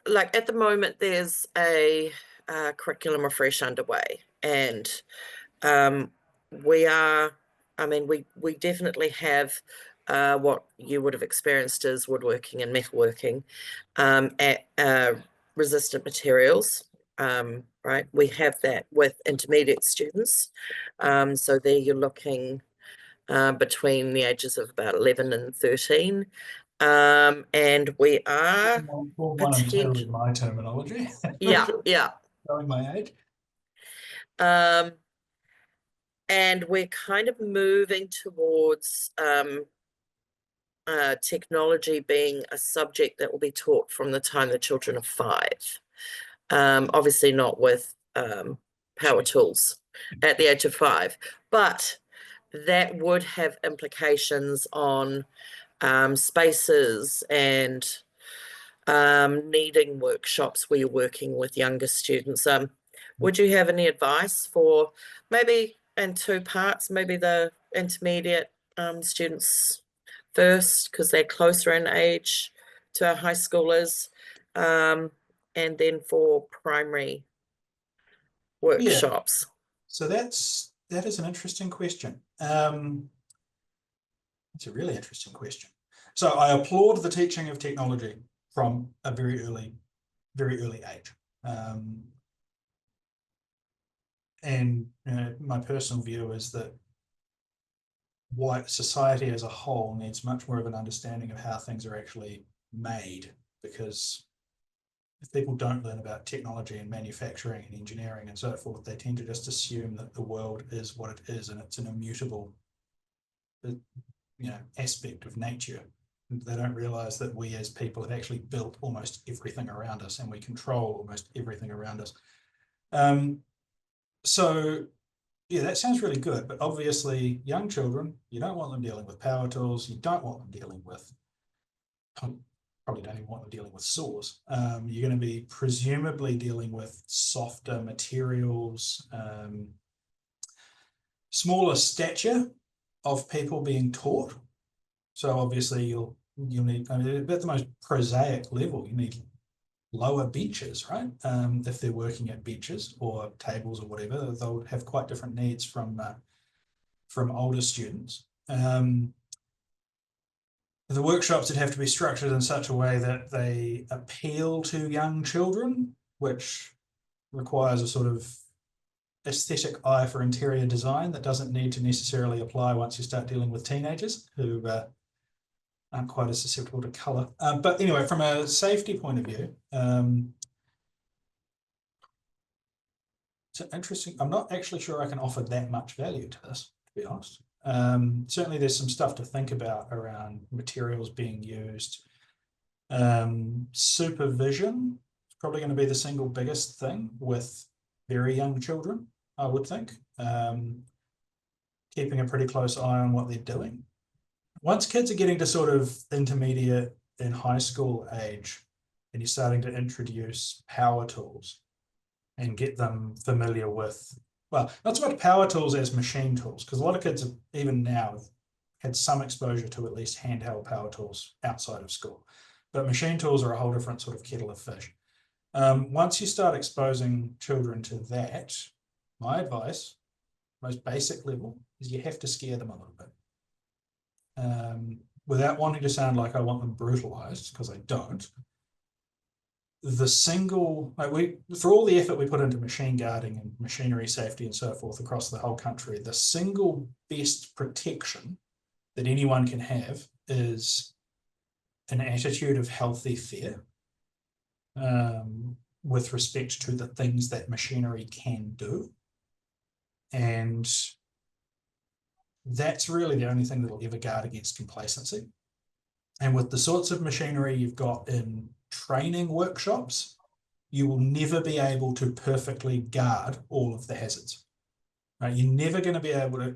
like at the moment, there's a curriculum refresh underway, and we are, I mean, we definitely have what you would have experienced as woodworking and metalworking at resistant materials. Right, we have that with intermediate students. So there you're looking between the ages of about 11 and 13. And we are One and two potent, in my terminology, yeah, yeah. showing my age. Um, and we're kind of moving towards technology being a subject that will be taught from the time the children are 5. Obviously not with power tools at the age of 5, but that would have implications on spaces and needing workshops where you're working with younger students. Would you have any advice for maybe in 2 parts, maybe the intermediate students first, because they're closer in age to our high schoolers, and then for primary Yeah, workshops? so that is an interesting question. It's a really interesting question. So I applaud the teaching of technology from a very early age. And my personal view is that white society as a whole needs much more of an understanding of how things are actually made, because if people don't learn about technology and manufacturing and engineering and so forth, they tend to just assume that the world is what it is and it's an immutable aspect of nature. They don't realize that we as people have actually built almost everything around us and we control almost everything around us. So yeah, that sounds really good, but obviously young children, you don't want them dealing with power tools, you don't want them dealing with, probably don't even want them dealing with saws. You're going to be presumably dealing with softer materials, smaller stature of people being taught. So obviously you'll need, I mean, at the most prosaic level, you need lower benches, right? If they're working at benches or tables or whatever, they'll have quite different needs from older students. The workshops would have to be structured in such a way that they appeal to young children, which requires a sort of aesthetic eye for interior design that doesn't need to necessarily apply once you start dealing with teenagers who aren't quite as susceptible to colour. But anyway, from a safety point of view, it's interesting. I'm not actually sure I can offer that much value to this, to be honest. Certainly there's some stuff to think about around materials being used. Supervision is probably going to be the single biggest thing with very young children, I would think. Keeping a pretty close eye on what they're doing. Once kids are getting to sort of intermediate and high school age, and you're starting to introduce power tools and get them familiar with, well, not so much power tools as machine tools, because a lot of kids have, even now, have had some exposure to at least handheld power tools outside of school. But machine tools are a whole different sort of kettle of fish. Once you start exposing children to that, my advice, most basic level, is you have to scare them a little bit. Without wanting to sound like I want them brutalized, because I don't, the single, like for all the effort we put into machine guarding and machinery safety and so forth across the whole country, the single best protection that anyone can have is an attitude of healthy fear, with respect to the things that machinery can do. And that's really the only thing that will ever guard against complacency. And with the sorts of machinery you've got in training workshops, you will never be able to perfectly guard all of the hazards. Right? You're never going to be able to,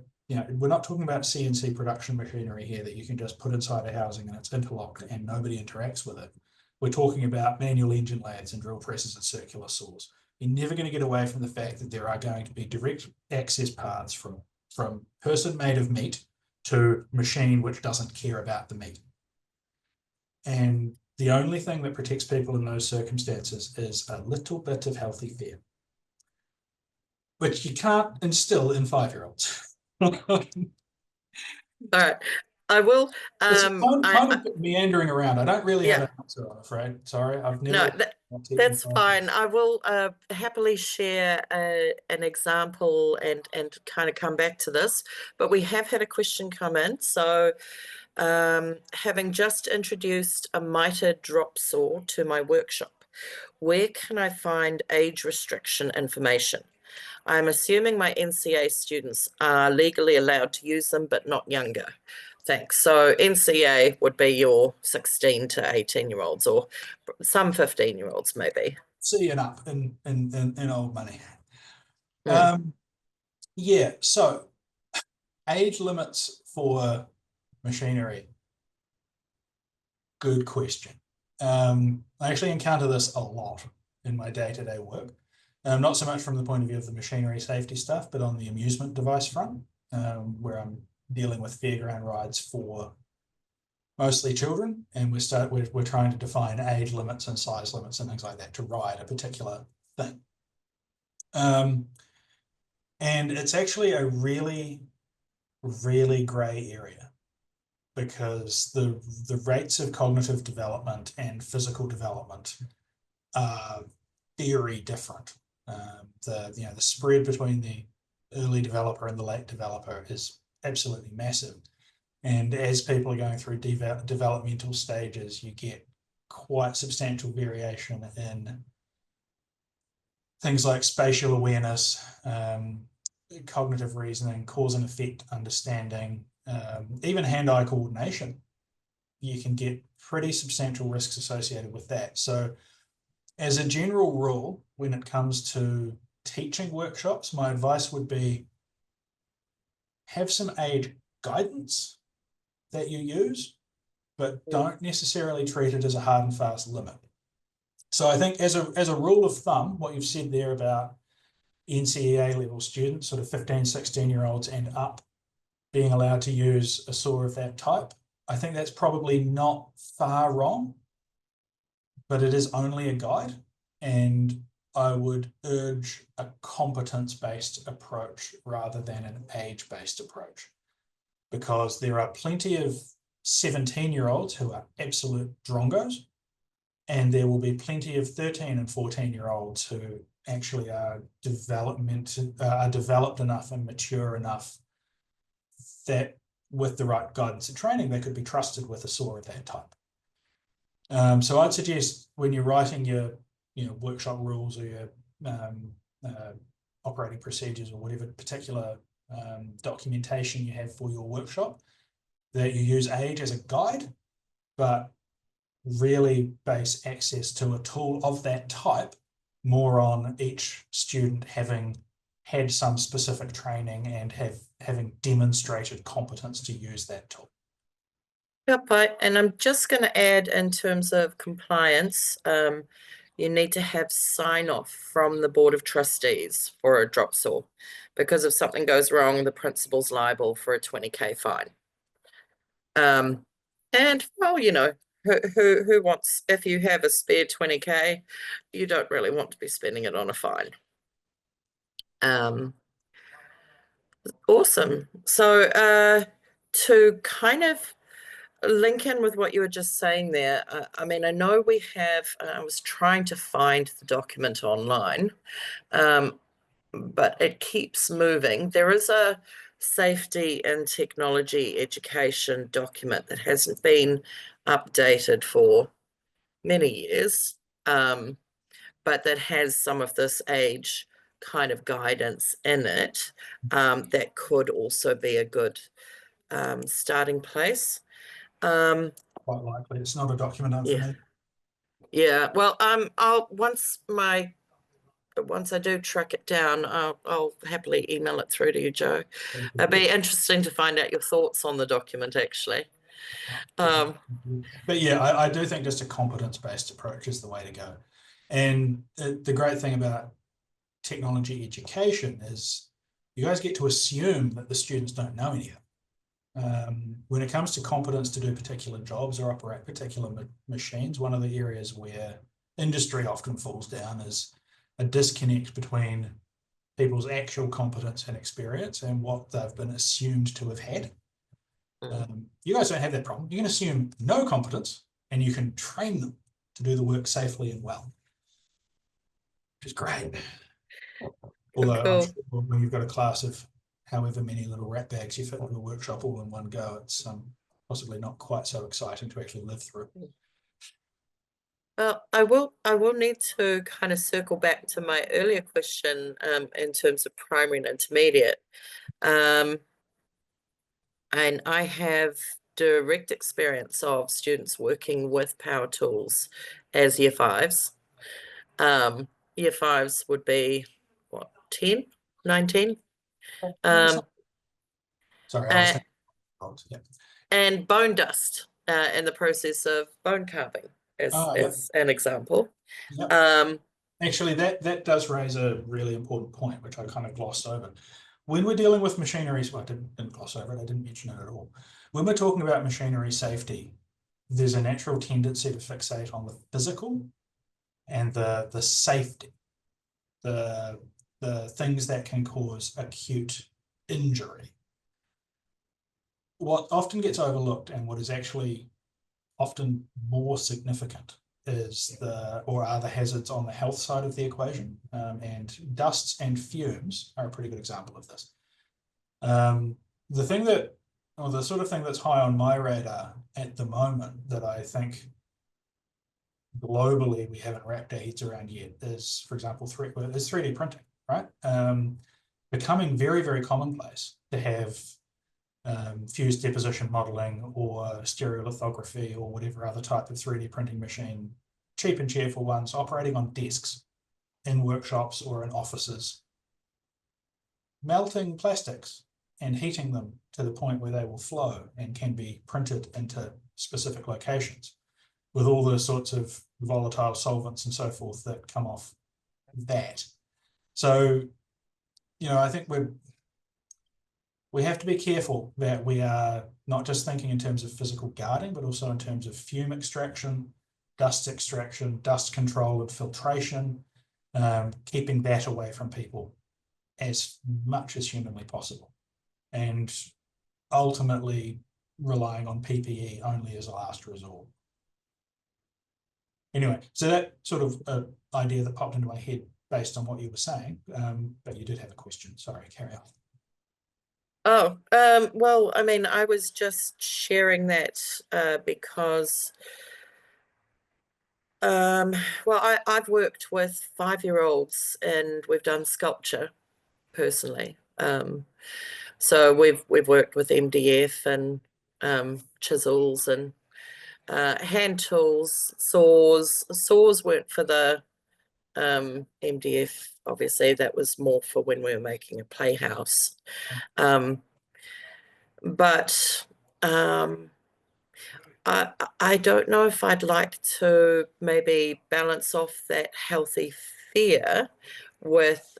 we're not talking about CNC production machinery here that you can just put inside a housing and it's interlocked and nobody interacts with it. We're talking about manual engine lathes and drill presses and circular saws. You're never going to get away from the fact that there are going to be direct access paths from person made of meat to machine which doesn't care about the meat. And the only thing that protects people in those circumstances is a little bit of healthy fear, which you can't instill in 5-year-olds. All right. I will. It's I kind of meandering around. I don't really have Yeah. an answer, I'm afraid. Sorry, I've No, never teaching that's classes. fine. I will happily share an example and kind of come back to this. But we have had a question come in. So, having just introduced a miter drop saw to my workshop, where can I find age restriction information? I'm assuming my NCA students are legally allowed to use them, but not younger. Thanks. So NCA would be your 16 to 18-year-olds or some 15-year-olds maybe. Seeing up in old money. Mm. Yeah, so age limits for machinery. Good question. I actually encounter this a lot in my day-to-day work. Not so much from the point of view of the machinery safety stuff, but on the amusement device front, where I'm dealing with fairground rides for mostly children, and we're trying to define age limits and size limits and things like that to ride a particular thing. And it's actually a really, really grey area, because the rates of cognitive development and physical development are very different. The spread between the early developer and the late developer is absolutely massive. And as people are going through developmental stages, you get quite substantial variation in things like spatial awareness, cognitive reasoning, cause and effect understanding, even hand-eye coordination. You can get pretty substantial risks associated with that. So as a general rule, when it comes to teaching workshops, my advice would be have some age guidance that you use, but don't necessarily treat it as a hard and fast limit. So I think as a rule of thumb, what you've said there about NCEA level students, sort of 15, 16-year-olds and up, being allowed to use a saw of that type, I think that's probably not far wrong, but it is only a guide. And I would urge a competence-based approach rather than an age-based approach, because there are plenty of 17-year-olds who are absolute drongos, and there will be plenty of 13 and 14-year-olds who actually are developed enough and mature enough that with the right guidance and training, they could be trusted with a saw of that type. So I'd suggest when you're writing your workshop rules or your operating procedures or whatever particular documentation you have for your workshop, that you use age as a guide, but really base access to a tool of that type more on each student having had some specific training and having demonstrated competence to use that tool. Yep, and I'm just going to add in terms of compliance, you need to have sign off from the Board of Trustees for a drop saw, because if something goes wrong, the principal's liable for a 20K fine. And well, who wants, if you have a spare 20K, you don't really want to be spending it on a fine. Awesome. So to kind of link in with what you were just saying there. I mean, I know we have, I was trying to find the document online, um, but it keeps moving. There is a safety and technology education document that hasn't been updated for many years, but that has some of this age kind of guidance in it, that could also be a good starting place. Um, Quite likely. It's not a document I'm yeah, familiar yeah. Well, I'll once I do track it down, I'll happily email it through to you, Joe. with. It'd be interesting to find out your thoughts on the document, actually. Um, But yeah, I do think just a competence-based approach is the way to go. And the great thing about technology education is you guys get to assume that the students don't know anything. When it comes to competence to do particular jobs or operate particular machines, one of the areas where industry often falls down is a disconnect between people's actual competence and experience and what they've been assumed to have had. You guys don't have that problem. You can assume no competence and you can train them to do the work safely and well, which is great. Although I'm cool. sure when you've got a class of however many little rat bags you fit into a workshop all in one go, it's possibly not quite so exciting to actually live through. Well, I will need to kind of circle back to my earlier question, in terms of primary and intermediate. Um, and I have direct experience of students working with power tools as year fives. Um, Year fives would be what, 10, 19? Um, Sorry, I was uh, thinking. Yeah. and bone dust, in the process of bone carving, Oh, yeah. as an example. Yep. Um, Actually, that does raise a really important point, which I kind of glossed over. When we're dealing with machinery, well, I didn't gloss over it, I didn't mention it at all. When we're talking about machinery safety, there's a natural tendency to fixate on the physical and the safety, the the things that can cause acute injury. What often gets overlooked and what is actually often more significant is are the hazards on the health side of the equation. And dusts and fumes are a pretty good example of this. The thing that, or the sort of thing that's high on my radar at the moment that I think globally we haven't wrapped our heads around yet is, for example, 3D printing, right? Becoming very, very commonplace to have fused deposition modeling or stereolithography or whatever other type of 3D printing machine, cheap and cheerful ones operating on desks in workshops or in offices, melting plastics and heating them to the point where they will flow and can be printed into specific locations with all the sorts of volatile solvents and so forth that come off that. So, I think we have to be careful that we are not just thinking in terms of physical guarding, but also in terms of fume extraction, dust control and filtration, keeping that away from people as much as humanly possible. And ultimately relying on PPE only as a last resort. Anyway, so that sort of idea that popped into my head based on what you were saying, but you did have a question. Sorry, carry on. Oh, well, I mean, I was just sharing that, because, um, well, I've worked with 5-year-olds and we've done sculpture personally. So we've worked with MDF and chisels and hand tools, saws. Saws weren't for the MDF, obviously. That was more for when we were making a playhouse. Um, but I don't know if I'd like to maybe balance off that healthy fear with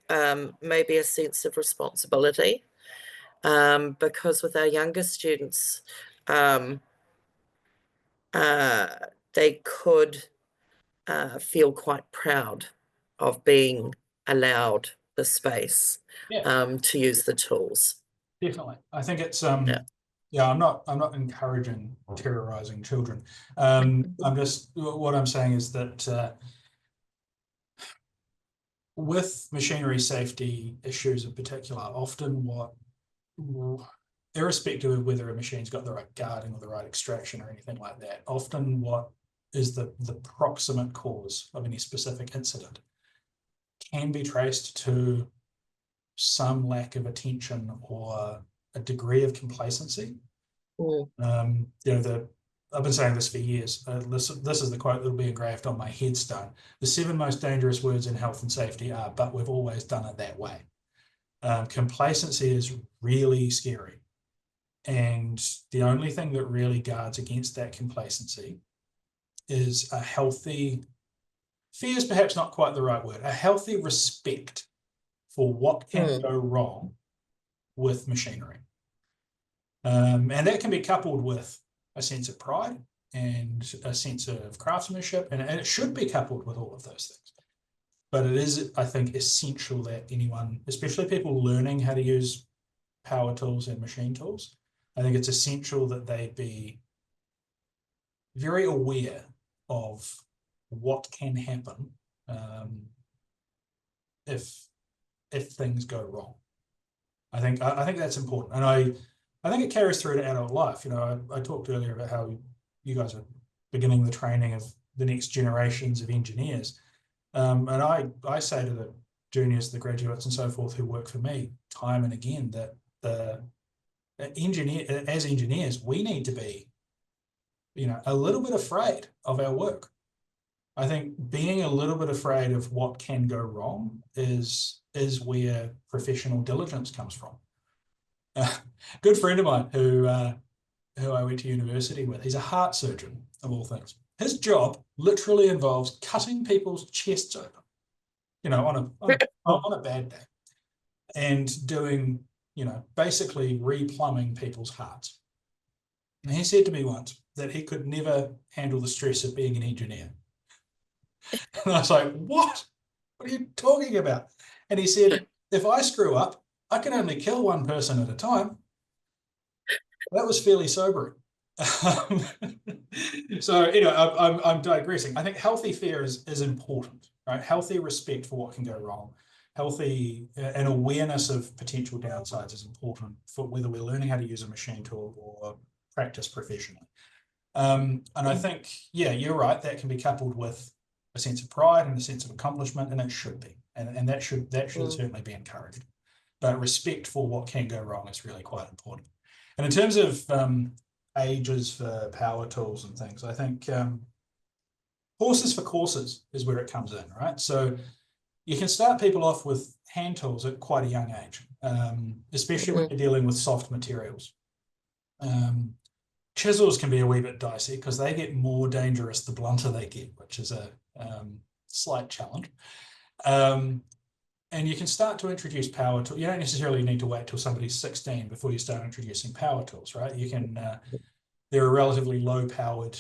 maybe a sense of responsibility, because with our younger students, um, uh, they could feel quite proud of being allowed the space Yeah, to use the tools. definitely. I think it's Yeah. Yeah, I'm not encouraging terrorizing children. I'm just what I'm saying is that with machinery safety issues in particular, often what, irrespective of whether a machine's got the right guarding or the right extraction or anything like that, often what is the proximate cause of any specific incident can be traced to some lack of attention or a degree of complacency. Mm, You know, I've been saying this for years. This is the quote that will be engraved on my headstone. The seven most dangerous words in health and safety are, but we've always done it that way. Complacency is really scary. And the only thing that really guards against that complacency is a healthy, fear is perhaps not quite the right word, a healthy respect for what can mm, go wrong with machinery. And that can be coupled with a sense of pride and a sense of craftsmanship, and it should be coupled with all of those things. But it is, I think, essential that anyone, especially people learning how to use power tools and machine tools, I think it's essential that they be very aware of what can happen um, if things go wrong. I think that's important, and I think it carries through to adult life. You know, I talked earlier about how you guys are beginning the training of the next generations of engineers, and I say to the juniors, the graduates, and so forth who work for me time and again that the as engineers we need to be, you know, a little bit afraid of our work. I think being a little bit afraid of what can go wrong is where professional diligence comes from. A good friend of mine who I went to university with, he's a heart surgeon of all things. His job literally involves cutting people's chests open, you know, on a bad day, and doing, you know, basically replumbing people's hearts. And he said to me once that he could never handle the stress of being an engineer. And I was like, what? What are you talking about? And he said, if I screw up, I can only kill one person at a time. That was fairly sobering. Um, so, you know, I'm digressing. I think healthy fear is important, right? Healthy respect for what can go wrong, healthy an awareness of potential downsides is important for whether we're learning how to use a machine tool or practice professionally. And I think, yeah, you're right. That can be coupled with a sense of pride and a sense of accomplishment, and it should be, and that should mm, certainly be encouraged. But respect for what can go wrong is really quite important. And in terms of ages for power tools and things, I think horses for courses is where it comes in, right? So you can start people off with hand tools at quite a young age, especially when mm, you're dealing with soft materials. Um, Chisels can be a wee bit dicey because they get more dangerous the blunter they get, which is a slight challenge. Um, and you can start to introduce power tools. You don't necessarily need to wait till somebody's 16 before you start introducing power tools, right? You can, there are relatively low powered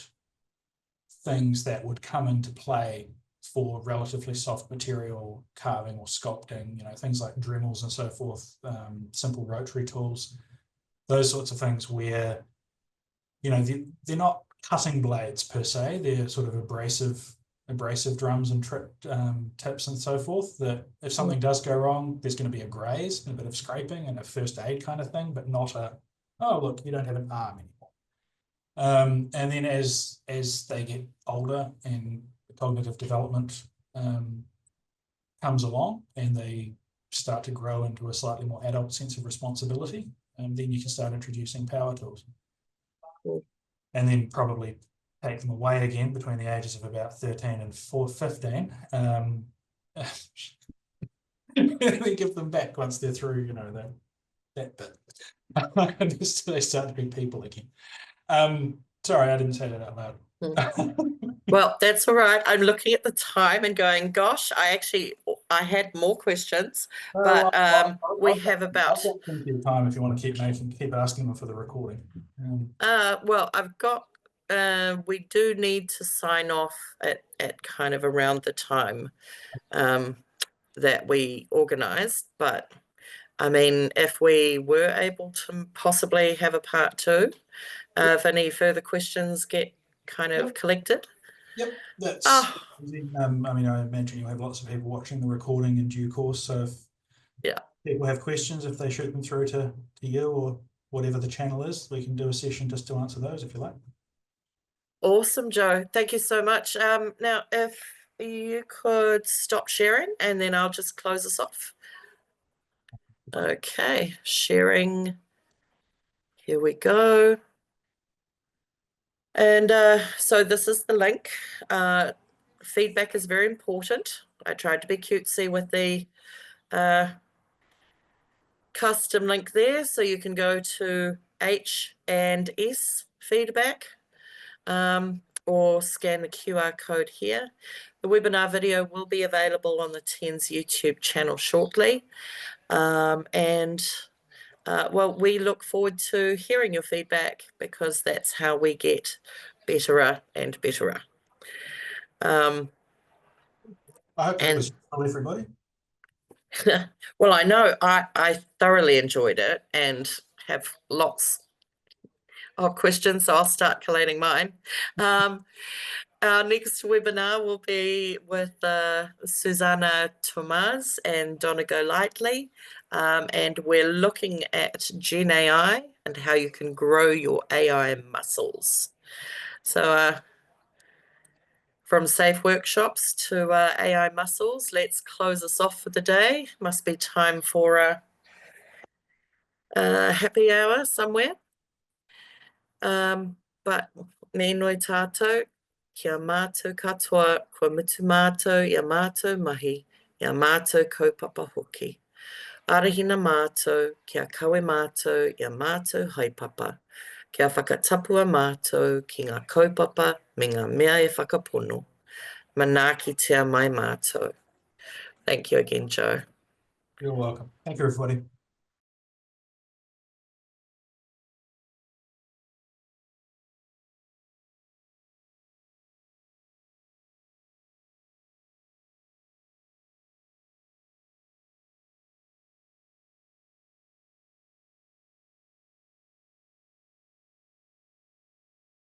things that would come into play for relatively soft material carving or sculpting, you know, things like Dremels and so forth, simple rotary tools, those sorts of things where, you know, they're not cutting blades per se, they're sort of abrasive drums and tips and so forth, that if mm, something does go wrong, there's going to be a graze and a bit of scraping and a first aid kind of thing, but not a, oh, look, you don't have an arm anymore. And then as they get older and cognitive development comes along and they start to grow into a slightly more adult sense of responsibility, then you can start introducing power tools. mm. And then probably take them away again between the ages of about 13 and 15. And then give them back once they're through, you know, that bit. And they start to be people again. Sorry, I didn't say that out Mm. loud. Well, that's all right. I'm looking at the time and going, gosh, I had more questions, Well, but we have I've about got plenty of time if you want to keep asking them for the recording. well, I've got we do need to sign off at kind of around the time um that we organized, but I mean, if we were able to possibly have a part two, Yep, if any further questions get kind of yep, collected. yep. That's Oh, easy. I mean, I imagine you'll have lots of people watching the recording in due course. So if yeah. people have questions, if they shoot them through to you or whatever the channel is, we can do a session just to answer those if you like. Awesome, Joe. Thank you so much. Now, if you could stop sharing and then I'll just close us off. Okay, sharing. Here we go. And so this is the link. Uh, Feedback is very important. I tried to be cutesy with the uh, custom link there, so you can go to H and S feedback, or scan the QR code here. The webinar video will be available on the TENS YouTube channel shortly. And well, we look forward to hearing your feedback because that's how we get betterer and betterer. Um, I hope that and was for everybody. well, I know I thoroughly enjoyed it and have lots of questions, so I'll start collating mine. Um, our next webinar will be with Susanna Tomas and Donna Golightly, and we're looking at Gen AI and how you can grow your AI muscles. So, from safe workshops to AI muscles, let's close us off for the day. Must be time for a happy hour somewhere. But me noi tātou, kia mātou katoa, kua mutu mātou, ia mātou mahi, ia mātou kaupapa hoki. Arahina mātou, kia kawe mātou, ia mātou haipapa. Kia whakatapua mātou ki ngā kaupapa me ngā mea e whakapono. Manaaki tea mai mātou. Thank you again, Joe. You're welcome. Thank you, everybody.